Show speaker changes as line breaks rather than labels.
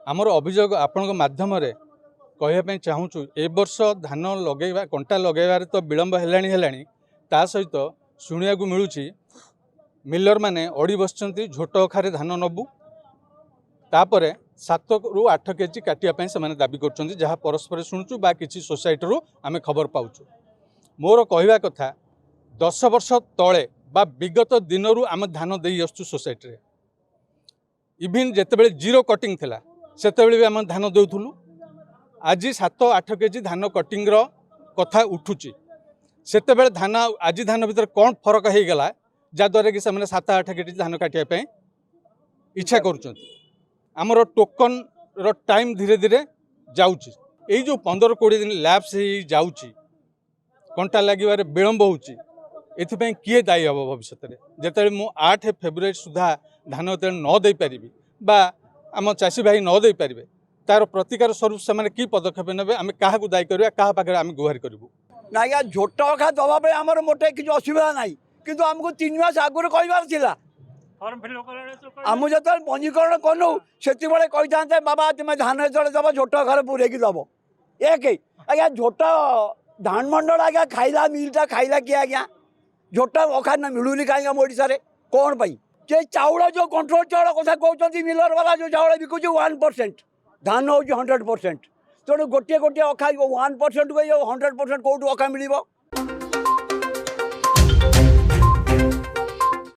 आमर अभियोग आपण माध्यम कहवाई चाहूँ ए वर्ष धान लगेवा कंटा लगेबार तो विलंब है ता सहित शुणा मिलूँ मिलर माने अड़ी बस झोट अखारे धान नबू तापर 7 ରୁ 8 केजी काटियापाई से दाबी कर जहाँ परस्पर शुणुचु बा किसी सोसाइटी रू आम खबर पाचु। मोर कहवा कथा 10 वर्ष तले बा विगत दिन आम धान दे आसु सोसाइटी रे इभिन जितेबाला जीरो कटिंग थिला सेतेबेले भी आम धान देउथुलु। आज 7-8 केजी धान कटिंग रो कथा उठुची सेतेबेले धान आज धान भीतर कौन फरक हो गला जहाँद्वारा कि 7-8 केजी धान काटियापाई इच्छा करुँच। आमर टोकन रो टाइम धीरे धीरे जाउची एई जो 15-20 दिन लैप्स ही जाउची कंटा लगे विलंब होउची एथिपाई किए दायी हम भविष्य में जिते मु 8 फेब्रुआरी सुधा धान जो न दे पारि बा आम चाषी भाई न दे पारे तार प्रतिकार स्वरूप से कि पदक्षेप ने आम क्या दायी करवा क्या पाखे आम गुहारि करूँ
ना आज्ञा झोट अखा दवा आमर मोटे किसी असुविधा ना कि आमको 3 मास आगुरी कहबार आम जो पंजीकरण कलु से कही था बाबा तुम्हें धान जो दब झोट घर पूरे दब एक आज्ञा झोट धान मंडल आज्ञा खाइला मिलटा खाइला किए आज्ञा झोट अखा मिलूनी कहीं आम ओडिशा रे कौन पाई जे चाउल जो कंट्रोल चाउल कथा कहते मिलर वाला जो चाउल बिकुच 1% धान हूँ 100% तेणु गोटे गोटे अखा 1% को 100% कौटू अखा मिल